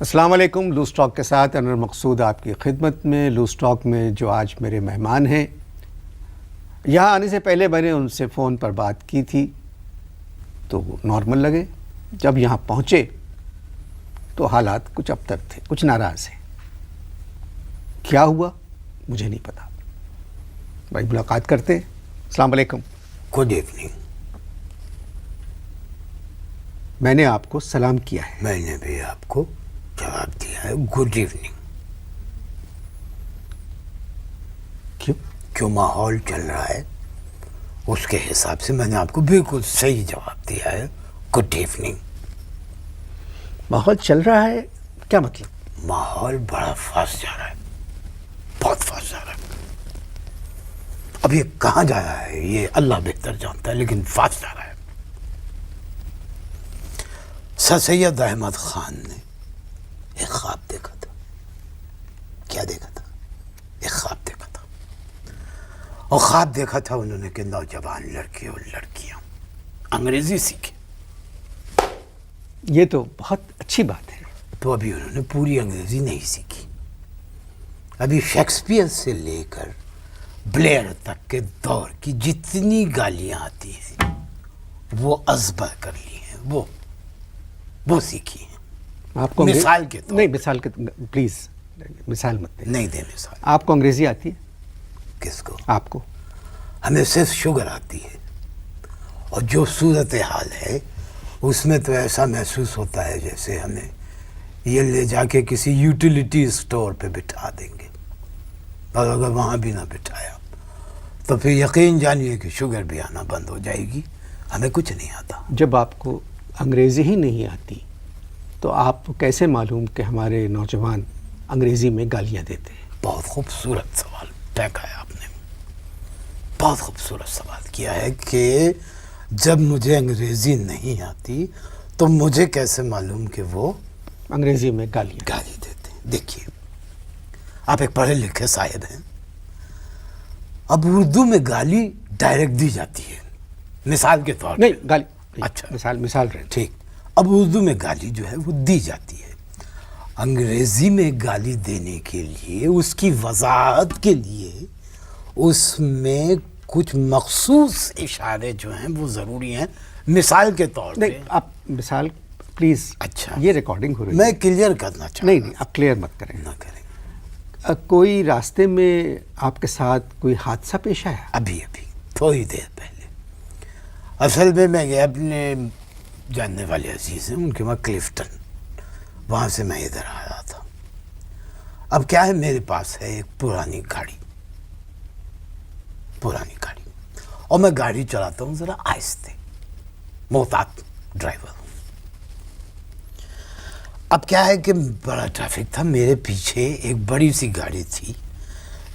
السلام علیکم. Loose talk کے ساتھ انور مقصود آپ کی خدمت میں. لوز ٹاک میں جو آج میرے مہمان ہیں، یہاں آنے سے پہلے میں نے ان سے فون پر بات کی تھی تو وہ نارمل لگے. جب یہاں پہنچے تو حالات کچھ ابتر تھے، کچھ ناراض ہیں. کیا ہوا مجھے نہیں پتا. بھائی ملاقات کرتے ہیں. السلام علیکم. Good evening. میں نے آپ کو سلام کیا ہے. میں نے بھی آپ کو جواب دیا ہے گڈ ایوننگ. کیوں ماحول چل رہا ہے اس کے حساب سے میں نے آپ کو بالکل صحیح جواب دیا ہے گڈ ایوننگ. ماحول چل رہا ہے کیا مطلب؟ ماحول بڑا فاسٹ جا رہا ہے، بہت فاسٹ جا رہا ہے. اب یہ کہاں جا رہا ہے یہ اللہ بہتر جانتا ہے، لیکن فاسٹ جا رہا ہے. سر سید احمد خان نے ایک خواب دیکھا تھا. کیا دیکھا تھا؟ ایک خواب دیکھا تھا. اور خواب دیکھا تھا انہوں نے کہ نوجوان لڑکے اور لڑکیاں انگریزی سیکھیں. یہ تو بہت اچھی بات ہے. تو ابھی انہوں نے پوری انگریزی نہیں سیکھی. ابھی شیکسپیئر سے لے کر بلیئر تک کے دور کی جتنی گالیاں آتی ہیں وہ ازبر کر لی ہیں، وہ سیکھی ہیں. آپ کو مثال کے طور نہیں، مثال کے پلیز مثال مت دیں. نہیں دے مثال. آپ کو انگریزی آتی ہے؟ کس کو؟ آپ کو. ہمیں صرف شوگر آتی ہے، اور جو صورتحال ہے اس میں تو ایسا محسوس ہوتا ہے جیسے ہمیں یہ لے جا کے کسی یوٹیلیٹی اسٹور پہ بٹھا دیں گے، اور اگر وہاں بھی نہ بٹھایا تو پھر یقین جانیے کہ شوگر بھی آنا بند ہو جائے گی. ہمیں کچھ نہیں آتا. جب آپ کو انگریزی ہی نہیں آتی تو آپ کو کیسے معلوم کہ ہمارے نوجوان انگریزی میں گالیاں دیتے ہیں؟ بہت خوبصورت سوال پھینکا ہے آپ نے. بہت خوبصورت سوال کیا ہے کہ جب مجھے انگریزی نہیں آتی تو مجھے کیسے معلوم کہ وہ انگریزی میں گالیاں گالی دیتے ہیں. دیکھیے، آپ ایک پڑھے لکھے صاحب ہیں. اب اردو میں گالی ڈائریکٹ دی جاتی ہے مثال کے طور نہیں، گالی. اچھا، مثال رہے. ٹھیک. اب اردو میں گالی جو ہے وہ دی جاتی ہے. انگریزی میں گالی دینے کے لیے، اس کی وضاحت کے لیے، اس میں کچھ مخصوص اشارے جو ہیں وہ ضروری ہیں. مثال کے طور پہ نہیں، آپ مثال پلیز. اچھا، یہ ریکارڈنگ ہو رہی ہے. میں کلیئر کرنا چاہتا نہیں، آپ کلیئر مت کریں. نہ کریں. کوئی راستے میں آپ کے ساتھ کوئی حادثہ پیش آیا؟ ابھی تھوڑی دیر پہلے. اصل میں یہ اپنے جاننے والے عزیز ہیں، ان کے وہاں کلفٹن، وہاں سے میں ادھر آ رہا تھا. اب کیا ہے، میرے پاس ہے ایک پرانی گاڑی، اور میں گاڑی چلاتا ہوں ذرا آہستہ، محتاط ڈرائیور ہوں. اب کیا ہے کہ بڑا ٹریفک تھا. میرے پیچھے ایک بڑی سی گاڑی تھی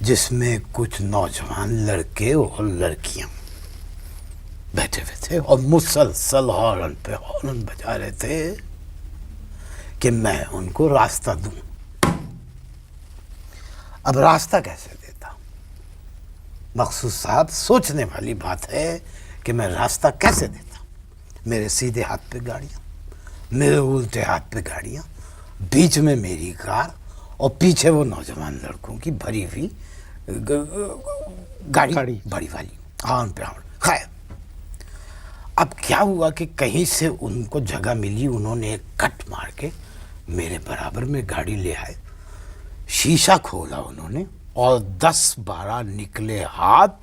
جس میں کچھ نوجوان لڑکے اور لڑکیاں بیٹھے ہوئے تھے، اور مسلسل ہارن پہ ہارن بجا رہے تھے کہ میں ان کو راستہ دوں. اب راستہ کیسے دیتا؟ مخصوص صاحب، سوچنے والی بات ہے کہ میں راستہ کیسے دیتا. میرے سیدھے ہاتھ پہ گاڑیاں، میرے الٹے ہاتھ پہ گاڑیاں، بیچ میں میری کار، اور پیچھے وہ نوجوان لڑکوں کی بھری ہوئی گاڑی بڑی والی، ہارن پہ ہارن. خیر، اب کیا ہوا کہ کہیں سے ان کو جگہ ملی، انہوں نے ایک کٹ مار کے میرے برابر میں گاڑی لے آئے. شیشہ کھولا انہوں نے، اور 10-12 نکلے ہاتھ،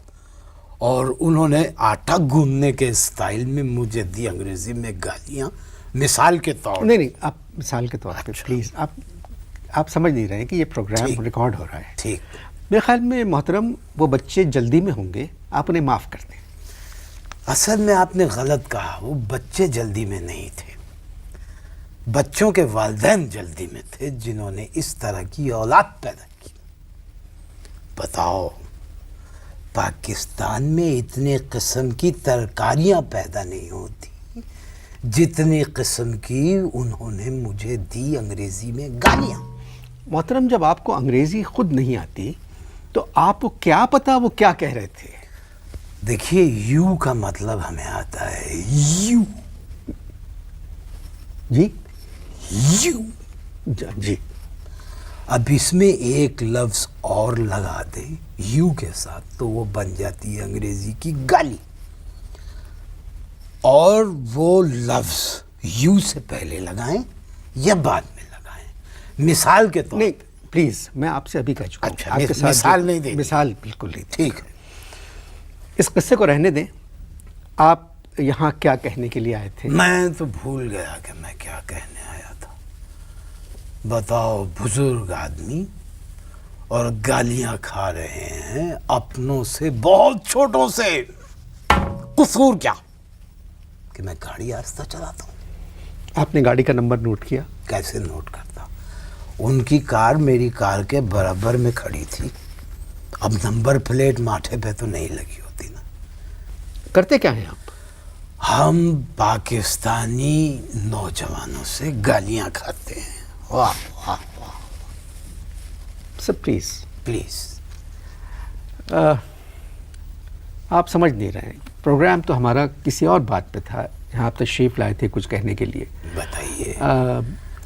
اور انہوں نے آٹا گوندنے کے اسٹائل میں مجھے دی انگریزی میں گالیاں. مثال کے طور نہیں، آپ مثال کے طور پہ پلیز. آپ سمجھ نہیں رہے ہیں کہ یہ پروگرام ریکارڈ ہو رہا ہے. ٹھیک. میرے خیال میں محترم وہ بچے جلدی میں ہوں گے، آپ انہیں معاف کر دیں. اصل میں آپ نے غلط کہا. وہ بچے جلدی میں نہیں تھے، بچوں کے والدین جلدی میں تھے جنہوں نے اس طرح کی اولاد پیدا کی. بتاؤ، پاکستان میں اتنے قسم کی ترکاریاں پیدا نہیں ہوتی جتنی قسم کی انہوں نے مجھے دی انگریزی میں گالیاں. محترم، جب آپ کو انگریزی خود نہیں آتی تو آپ کو کیا پتا وہ کیا کہہ رہے تھے؟ دیکھیے، یو کا مطلب ہمیں آتا ہے یو. جی، یو جی اب اس میں ایک لفظ اور لگا دیں یو کے ساتھ تو وہ بن جاتی ہے انگریزی کی گالی. اور وہ لفظ یو سے پہلے لگائیں یا بعد میں لگائیں. مثال کے طور نہیں پلیز، میں آپ سے ابھی کہہ چکا ہوں. اچھا، آپ کے ساتھ مثال نہیں دیں. مثال بالکل نہیں. ٹھیک ہے. اس قصے کو رہنے دیں. آپ یہاں کیا کہنے کے لیے آئے تھے؟ میں تو بھول گیا کہ میں کیا کہنے آیا تھا. بتاؤ، بزرگ آدمی اور گالیاں کھا رہے ہیں اپنوں سے، بہت چھوٹوں سے. قصور کیا کہ میں گاڑی آہستہ چلاتا ہوں. آپ نے گاڑی کا نمبر نوٹ کیا؟ کیسے نوٹ کرتا؟ ان کی کار میری کار کے برابر میں کھڑی تھی. اب نمبر پلیٹ ماتھے پہ تو نہیں لگی ہوتی نا. کرتے کیا ہیں آپ؟ ہم پاکستانی نوجوانوں سے گالیاں کھاتے ہیں. واہ واہ واہ. Sir please, please. آپ سمجھ نہیں رہے ہیں. پروگرام تو ہمارا کسی اور بات پہ تھا، جہاں آپ تشریف لائے تھے کچھ کہنے کے لیے. بتائیے.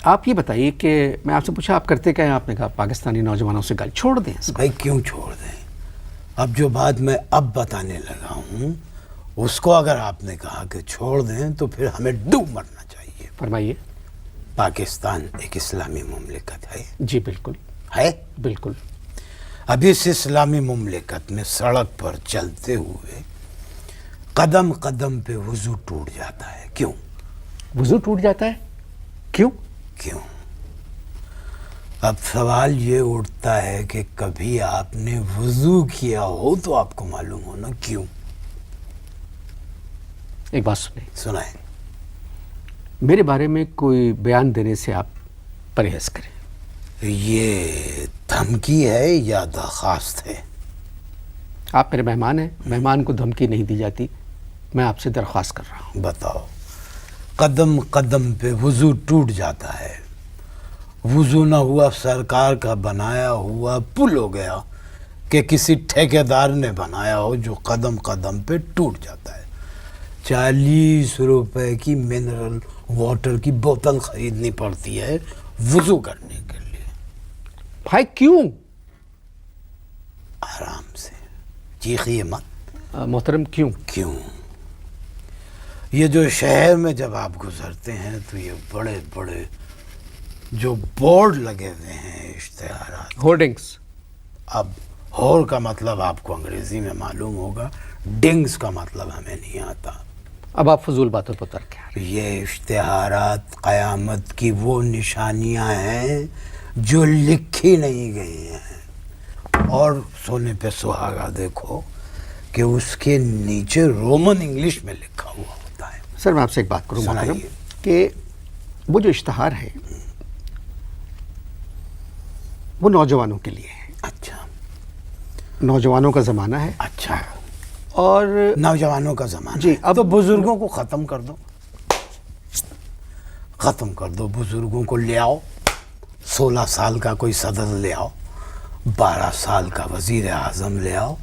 آپ یہ بتائیے کہ میں آپ سے پوچھا آپ کرتے کیا ہیں؟ آپ نے کہا پاکستانی نوجوانوں سے گالی. چھوڑ دیں اس کو. بھائی کیوں چھوڑ دیں؟ اب جو بات میں اب بتانے لگا ہوں اس کو اگر آپ نے کہا کہ چھوڑ دیں تو پھر ہمیں ڈوب مرنا چاہیے. فرمائیے. پاکستان ایک اسلامی مملکت ہے. جی بالکل ہے. بالکل. اب اس اسلامی مملکت میں سڑک پر چلتے ہوئے قدم قدم پہ وضو ٹوٹ جاتا ہے. کیوں؟ وضو ٹوٹ جاتا ہے؟ کیوں؟ کیوں؟ اب سوال یہ اٹھتا ہے کہ کبھی آپ نے وضو کیا ہو تو آپ کو معلوم ہونا کیوں. ایک بات سنیں. سنائیں. میرے بارے میں کوئی بیان دینے سے آپ پرہیز کریں. یہ دھمکی ہے یا درخواست ہے؟ آپ میرے مہمان ہیں، مہمان کو دھمکی نہیں دی جاتی. میں آپ سے درخواست کر رہا ہوں. بتاؤ. قدم قدم پہ وضو ٹوٹ جاتا ہے. وضو نہ ہوا سرکار کا بنایا ہوا پل ہو گیا کہ کسی ٹھیکیدار نے بنایا ہو جو قدم قدم پہ ٹوٹ جاتا ہے. 40 روپے کی منرل واٹر کی بوتل خریدنی پڑتی ہے وضو کرنے کے لیے. بھائی کیوں؟ آرام سے چیخیے مت. محترم کیوں؟ کیوں؟ یہ جو شہر میں جب آپ گزرتے ہیں تو یہ بڑے بڑے جو بورڈ لگے ہوئے ہیں اشتہارات، ہورڈنگس. اب ہور کا مطلب آپ کو انگریزی میں معلوم ہوگا، ڈنگس کا مطلب ہمیں نہیں آتا. اب آپ فضول باتوں پر ترک ہیں. یہ اشتہارات قیامت کی وہ نشانیاں ہیں جو لکھی نہیں گئی ہیں. اور سونے پہ سہاگا دیکھو کہ اس کے نیچے رومن انگلش میں لکھا ہوا ہوتا ہے. سر میں آپ سے ایک بات کروں محترم سنائیے. کہ وہ جو اشتہار ہے وہ نوجوانوں کے لیے ہے. اچھا. نوجوانوں کا زمانہ ہے. اچھا. اور نوجوانوں کا زمانہ جی، ہے. اب تو بزرگوں کو ختم کر دو. ختم کر دو. بزرگوں کو لے آؤ. 16 سال کا کوئی صدر لے آؤ، 12 سال کا وزیر اعظم لے آؤ،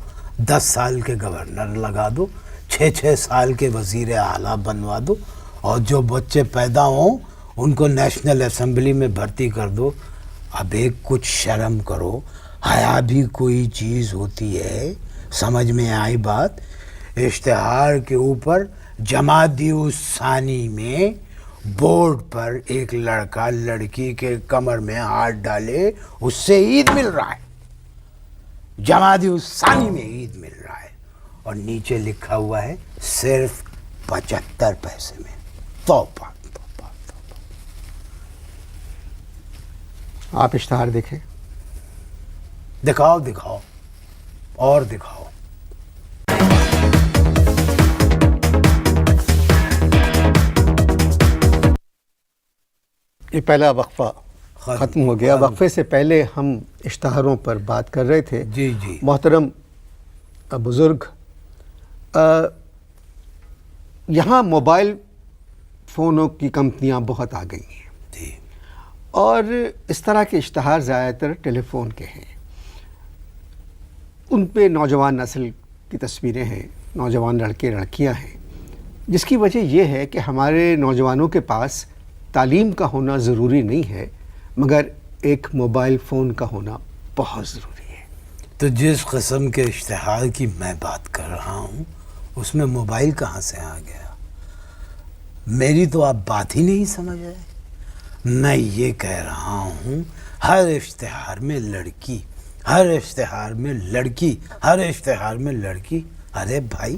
10 سال کے گورنر لگا دو، 6 سال کے وزیر اعلیٰ بنوا دو، اور جو بچے پیدا ہوں ان کو نیشنل اسمبلی میں بھرتی کر دو. اب ایک کچھ شرم کرو. حیا بھی کوئی چیز ہوتی ہے. سمجھ میں آئی بات؟ اشتہار کے اوپر جمادی الثانی میں بورڈ پر ایک لڑکا لڑکی کے کمر میں ہاتھ ڈالے اس سے عید مل رہا ہے. جمادی الثانی میں عید مل رہا ہے اور نیچے لکھا ہوا ہے صرف 75 پیسے میں. توبہ توبہ توبہ. آپ اشتہار دیکھیں. دکھاؤ دکھاؤ اور دکھاؤ. یہ پہلا وقفہ ختم ہو گیا. وقفے سے پہلے ہم اشتہاروں پر بات کر رہے تھے. جی جی. محترم بزرگ، یہاں موبائل فونوں کی کمپنیاں بہت آ گئی ہیں جی. اور اس طرح کے اشتہار زیادہ تر ٹیلی فون کے ہیں. ان پہ نوجوان نسل کی تصویریں ہیں، نوجوان لڑکے لڑکیاں ہیں، جس کی وجہ یہ ہے کہ ہمارے نوجوانوں کے پاس تعلیم کا ہونا ضروری نہیں ہے، مگر ایک موبائل فون کا ہونا بہت ضروری ہے. تو جس قسم کے اشتہار کی میں بات کر رہا ہوں اس میں موبائل کہاں سے آ گیا؟ میری تو آپ بات ہی نہیں سمجھ رہے. میں یہ کہہ رہا ہوں ہر اشتہار میں لڑکی، ہر اشتہار میں لڑکی، ہر اشتہار میں لڑکی. ارے بھائی،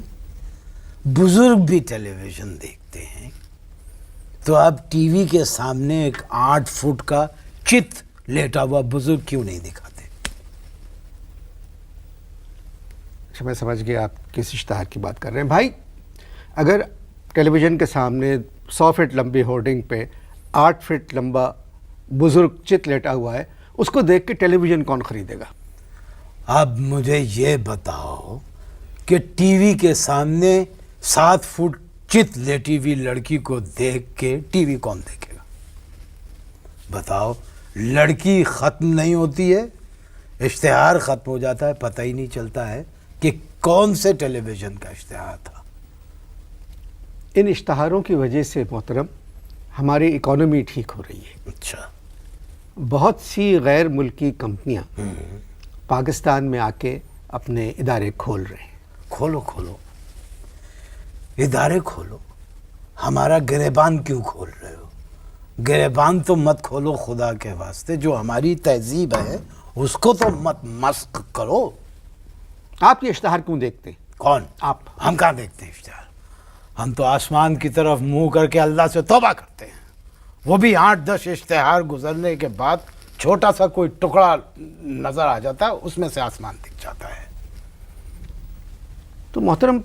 بزرگ بھی ٹیلی ویژن دیکھتے ہیں تو آپ ٹی وی کے سامنے ایک 8 فٹ کا چت لیٹا ہوا بزرگ کیوں نہیں دکھاتے؟ اچھا، میں سمجھ گیا آپ کس اشتہار کی بات کر رہے ہیں. بھائی، اگر ٹیلی ویژن کے سامنے 100 فٹ لمبی ہورڈنگ پہ 8 فٹ لمبا بزرگ چت لیٹا ہوا ہے، اس کو دیکھ کے ٹیلی ویژن کون خریدے گا؟ اب مجھے یہ بتاؤ کہ ٹی وی کے سامنے 7 فٹ چت لیٹی ہوئی لڑکی کو دیکھ کے ٹی وی کون دیکھے گا؟ بتاؤ. لڑکی ختم نہیں ہوتی ہے، اشتہار ختم ہو جاتا ہے، پتہ ہی نہیں چلتا ہے کہ کون سے ٹیلی ویژن کا اشتہار تھا. ان اشتہاروں کی وجہ سے محترم ہماری اکانومی ٹھیک ہو رہی ہے. اچھا. بہت سی غیر ملکی کمپنیاں پاکستان میں آ کے اپنے ادارے کھول رہے ہیں. کھولو کھولو، ادارے کھولو. ہمارا گریبان کیوں کھول رہے ہو؟ گریبان تو مت کھولو خدا کے واسطے. جو ہماری تہذیب ہے اس کو تو مت مسخ کرو. آپ یہ اشتہار کیوں دیکھتے ہیں؟ کون؟ آپ. ہم کہاں دیکھتے ہیں اشتہار؟ ہم تو آسمان کی طرف منہ کر کے اللہ سے توبہ کرتے ہیں. وہ بھی 8-10 اشتہار گزرنے کے بعد چھوٹا سا کوئی ٹکڑا نظر آ جاتا ہے، اس میں سے آسمان دکھ جاتا ہے. تو محترم،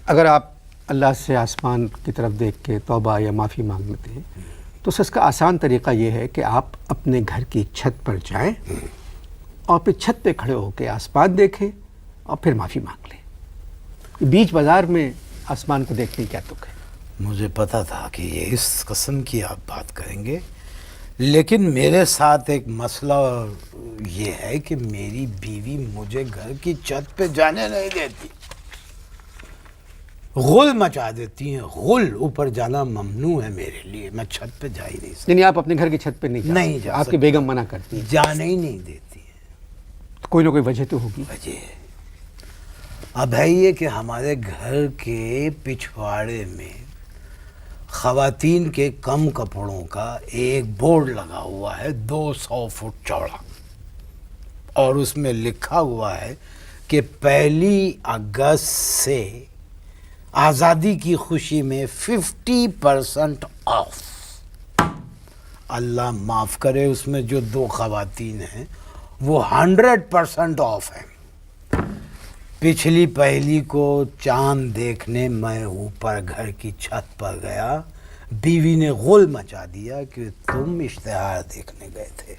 اگر آپ اللہ سے آسمان کی طرف دیکھ کے توبہ یا معافی مانگتے ہیں تو اس کا آسان طریقہ یہ ہے کہ آپ اپنے گھر کی چھت پر جائیں اور پھر چھت پہ کھڑے ہو کے آسمان دیکھیں اور پھر معافی مانگ لیں. بیچ بازار میں آسمان کو دیکھنے کیا تک ہے؟ مجھے پتا تھا کہ یہ اس قسم کی آپ بات کریں گے، لیکن میرے ساتھ ایک مسئلہ یہ ہے کہ میری بیوی مجھے گھر کی چھت پہ جانے نہیں دیتی. غل مچا دیتی ہیں، غل. اوپر جانا ممنوع ہے میرے لیے. میں چھت پہ جا ہی نہیں سکتا. یعنی آپ اپنے گھر کی چھت پہ نہیں جا آپ کی سکتا. بیگم منع کرتی ہے؟ جانے ہی نہیں دیتی ہے. کوئی نہ کوئی وجہ تو ہوگی. وجہ اب ہے یہ کہ ہمارے گھر کے پچھواڑے میں خواتین کے کم کپڑوں کا ایک بورڈ لگا ہوا ہے 200 فٹ چوڑا، اور اس میں لکھا ہوا ہے کہ 1 اگست سے آزادی کی خوشی میں 50% آف. اللہ معاف کرے، اس میں جو 2 خواتین ہیں وہ 100% آف ہیں. پچھلی 1 کو چاند دیکھنے میں اوپر گھر کی چھت پر گیا، بیوی نے غل مچا دیا کہ تم اشتہار دیکھنے گئے تھے.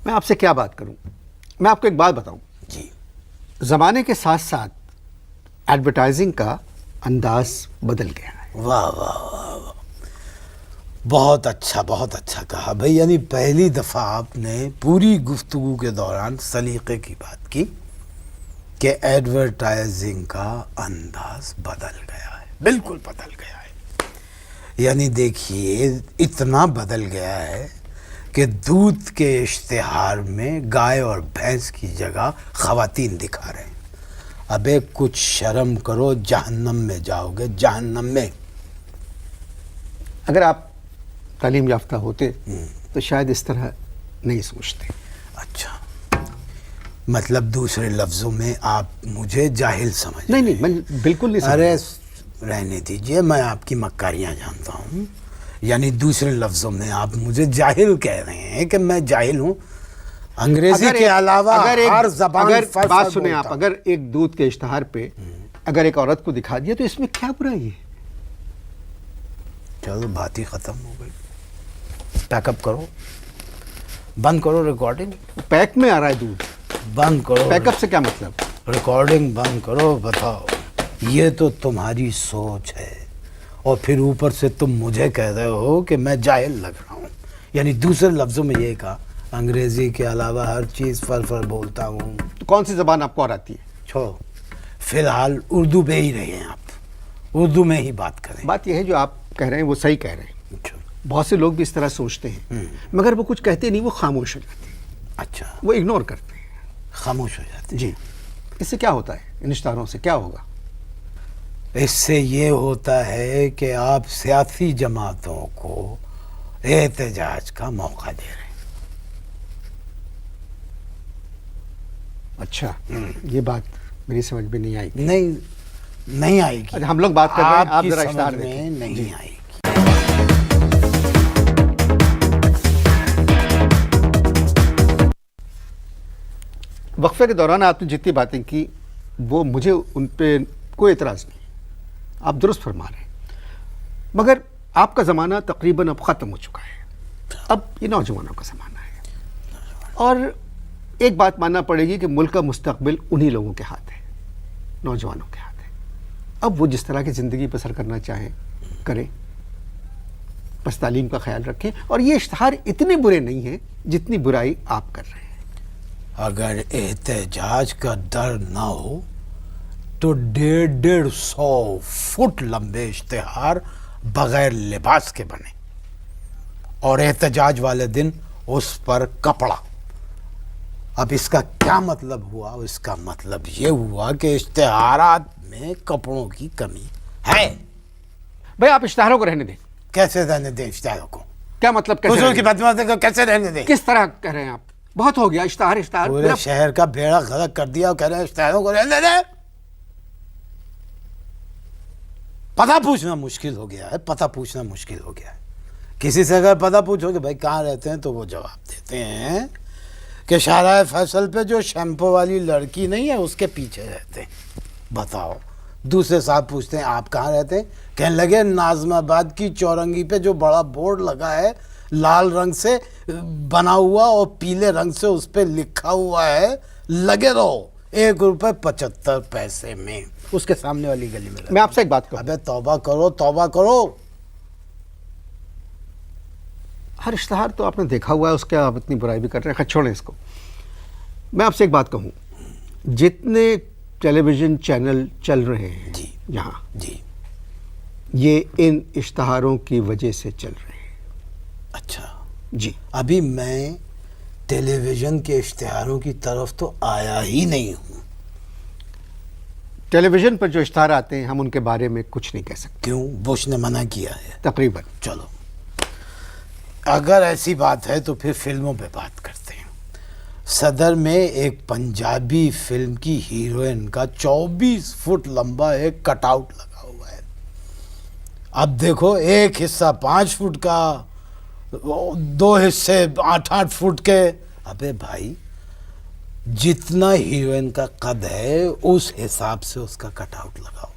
میں آپ سے کیا بات کروں؟ میں آپ کو ایک بات بتاؤں. جی. زمانے کے ساتھ ساتھ ایڈورٹائزنگ کا انداز بدل گیا ہے. واہ واہ واہ واہ، بہت اچھا کہا بھائی. یعنی پہلی دفعہ آپ نے پوری گفتگو کے دوران سلیقے کی بات کی کہ ایڈورٹائزنگ کا انداز بدل گیا ہے. بالکل بدل گیا ہے. یعنی دیکھیے، اتنا بدل گیا ہے کہ دودھ کے اشتہار میں گائے اور بھینس کی جگہ خواتین دکھا رہے ہیں. ابے کچھ شرم کرو، جہنم میں جاؤ گے، جہنم میں. اگر آپ تعلیم یافتہ ہوتے تو شاید اس طرح نہیں سوچتے. اچھا، مطلب دوسرے لفظوں میں آپ مجھے جاہل سمجھ؟ نہیں، میں بالکل نہیں سمجھ. ارے رہنے دیجئے، میں آپ کی مکاریاں جانتا ہوں. یعنی دوسرے لفظوں میں آپ مجھے جاہل کہہ رہے ہیں کہ میں جاہل ہوں. انگریزی کے علاوہ ہر زبان بات سنیں آپ، اگر ایک دودھ کے اشتہار پہ اگر ایک عورت کو دکھا دیا تو اس میں کیا برائی ہے؟ چلو بات ہی ختم ہو گئی. پیک اپ کرو، بند کرو ریکارڈنگ. پیک میں آ رہا ہے دودھ، بند کرو. پیک اپ سے کیا مطلب؟ ریکارڈنگ بند کرو. بتاؤ، یہ تو تمہاری سوچ ہے، اور پھر اوپر سے تم مجھے کہہ رہے ہو کہ میں جاہل لگ رہا ہوں. یعنی دوسرے لفظوں میں یہ کہا، انگریزی کے علاوہ ہر چیز فر بولتا ہوں. تو کون سی زبان آپ کو اور آتی ہے؟ چھوڑو، فی الحال اردو میں ہی رہے ہیں آپ، اردو میں ہی بات کریں. بات یہ ہے جو آپ کہہ رہے ہیں وہ صحیح کہہ رہے ہیں. اچھا. بہت سے لوگ بھی اس طرح سوچتے ہیں، مگر وہ کچھ کہتے نہیں، وہ خاموش ہو جاتے ہیں، اچھا، وہ اگنور کرتے ہیں. خاموش ہو جاتے. جی، اس سے کیا ہوتا ہے؟ ان اشتہاروں سے کیا ہوگا؟ اس سے یہ ہوتا ہے کہ آپ سیاسی جماعتوں کو احتجاج کا موقع دے رہے ہیں. اچھا، یہ بات میری سمجھ میں نہیں آئی. نہیں آئے گی. اچھا، ہم لوگ بات کر رہے ہیں، آپ کی ذرا سمجھ اشتہار میں دیکھیں. نہیں جی. آئے گی. وقفے کے دوران آپ نے جتنی باتیں کی وہ مجھے ان پہ کوئی اعتراض نہیں، آپ درست فرما رہے ہیں، مگر آپ کا زمانہ تقریباً اب ختم ہو چکا ہے، اب یہ نوجوانوں کا زمانہ ہے، اور ایک بات ماننا پڑے گی کہ ملک کا مستقبل انہی لوگوں کے ہاتھ ہے، نوجوانوں کے ہاتھ ہے. اب وہ جس طرح کی زندگی بسر کرنا چاہیں کریں، بس تعلیم کا خیال رکھیں، اور یہ اشتہار اتنے برے نہیں ہیں جتنی برائی آپ کر رہے ہیں. اگر احتجاج کا ڈر نہ ہو تو 150 فٹ لمبے اشتہار بغیر لباس کے بنے، اور احتجاج والے دن اس پر کپڑا. اب اس کا کیا مطلب ہوا؟ اس کا مطلب یہ ہوا کہ اشتہارات میں کپڑوں کی کمی ہے. بھائی آپ اشتہاروں کو رہنے دیں. کیسے رہنے دیں اشتہاروں کو؟ کیا مطلب کیسے حضور رہنے کی دیں؟ بدمعاشی کو کیسے رہنے دیں؟ کس طرح کہہ رہے ہیں آپ؟ بہت ہو گیا اشتہار پورے شہر کا بیڑا غرق کر دیا اور کہہ رہے ہیں اشتہاروں کو رہنے دیں. پتہ پوچھنا مشکل ہو گیا ہے، پتہ پوچھنا مشکل ہو گیا ہے. کسی سے اگر پتہ پوچھو کہ بھائی کہاں رہتے ہیں تو وہ جواب دیتے ہیں کہ شاہراہ فیصل پہ جو شیمپو والی لڑکی نہیں ہے اس کے پیچھے رہتے ہیں. بتاؤ. دوسرے صاحب پوچھتے ہیں آپ کہاں رہتے ہیں؟ کہنے لگے ناظم آباد کی چورنگی پہ جو بڑا بورڈ لگا ہے لال رنگ سے بنا ہوا اور پیلے رنگ سے اس پہ لکھا ہوا ہے لگے رہو ₹1.75 میں، اس کے سامنے والی گلی میں. میں آپ سے ایک بات کہوں، ابے توبہ کرو توبہ کرو. ہر اشتہار تو آپ نے دیکھا ہوا ہے، اس کے آپ اتنی برائی بھی کر رہے ہیں. خیر چھوڑیں اس کو. میں آپ سے ایک بات کہوں، جتنے ٹیلی ویژن چینل چل رہے ہیں جی یہاں، جی. یہ ان اشتہاروں کی وجہ سے چل رہے ہیں. اچھا. جی. ابھی میں ٹیلی ویژن کے اشتہاروں کی طرف تو آیا ہی نہیں ہوں. ٹیلی ویژن پر جو اشتہار آتے ہیں ہم ان کے بارے میں کچھ نہیں کہہ سکتے. کیوں؟ بش نے منع کیا ہے تقریباً. چلو اگر ایسی بات ہے تو پھر فلموں پہ بات کرتے ہیں. صدر میں ایک پنجابی فلم کی ہیروئن کا 24 فٹ لمبا ایک کٹ آؤٹ لگا ہوا ہے. اب دیکھو، ایک حصہ 5 فٹ کا، 2 حصے 8 فٹ کے. ابے بھائی جتنا ہیروئن کا قد ہے اس حساب سے اس کا کٹ آؤٹ لگاؤ.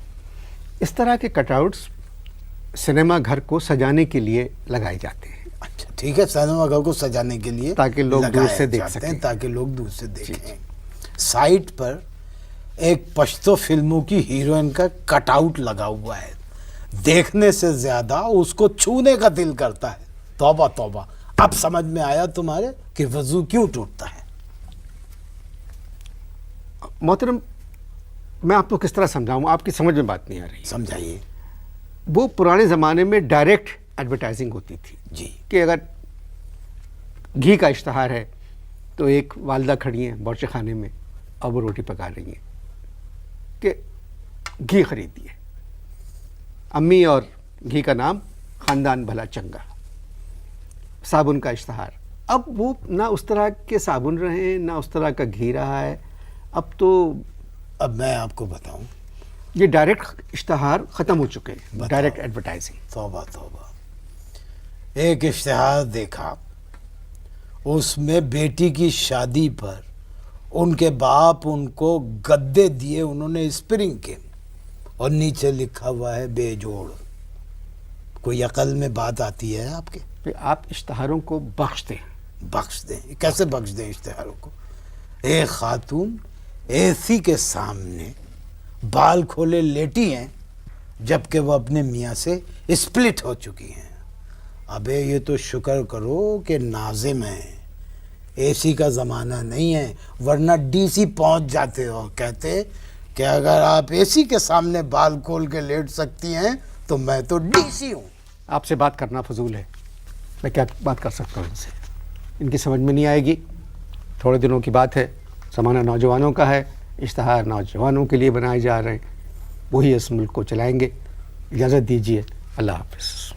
اس طرح کے کٹ آؤٹس سنیما گھر کو سجانے کے لیے لگائے جاتے ہیں. اچھا ٹھیک ہے، سینما گھر کو سجانے کے لیے تاکہ لوگ دور لگائے سے دیکھ جاتے ہیں، سکیں. تاکہ لوگ دور سے دیکھیں. سائٹ پر ایک پشتو فلموں کی ہیروئن کا کٹ آؤٹ لگا ہوا ہے. دیکھنے سے زیادہ اس کو چھونے کا دل کرتا ہے. توبہ توبہ. اب سمجھ میں آیا تمہارے کہ وضو کیوں ٹوٹتا ہے. محترم، میں آپ کو کس طرح سمجھاؤں؟ آپ کی سمجھ میں بات نہیں آ رہی. سمجھائیے. وہ پرانے زمانے میں ڈائریکٹ ایڈورٹائزنگ ہوتی تھی جی. کہ اگر گھی کا اشتہار ہے تو ایک والدہ کھڑی ہیں باورچی خانے میں اور وہ روٹی پکا رہی ہیں کہ گھی خریدیے. امی اور گھی کا نام خاندان بھلا چنگا. صابن کا اشتہار. اب وہ نہ اس طرح کے صابن رہے ہیں نہ اس طرح کا گھی رہا ہے. اب تو اب میں آپ کو بتاؤں، یہ ڈائریکٹ اشتہار ختم ہو چکے ہیں. بتاؤ. Direct advertising. توبہ توبہ. ایک اشتہار دیکھا، اس میں بیٹی کی شادی پر ان کے باپ ان کو گدے دیے انہوں نے اسپرنگ کے، اور نیچے لکھا ہوا ہے بے جوڑ. کوئی عقل میں بات آتی ہے آپ کے؟ کہ آپ اشتہاروں کو بخش دیں. بخش دیں؟ کیسے بخش دیں اشتہاروں کو؟ ایک خاتون اے سی کے سامنے بال کھولے لیٹی ہیں جبکہ وہ اپنے میاں سے اسپلٹ ہو چکی ہیں. ابے یہ تو شکر کرو کہ ناظم ہیں، اے سی کا زمانہ نہیں ہے، ورنہ ڈی سی پہنچ جاتے اور کہتے کہ اگر آپ اے سی کے سامنے بال کھول کے لیٹ سکتی ہیں تو میں تو ڈی سی ہوں. آپ سے بات کرنا فضول ہے. میں کیا بات کر سکتا ہوں ان سے؟ ان کی سمجھ میں نہیں آئے گی. تھوڑے دنوں کی بات ہے، زمانہ نوجوانوں کا ہے، اشتہار نوجوانوں کے لیے بنائے جا رہے ہیں، وہی اس ملک کو چلائیں گے. اجازت دیجیے، اللہ حافظ.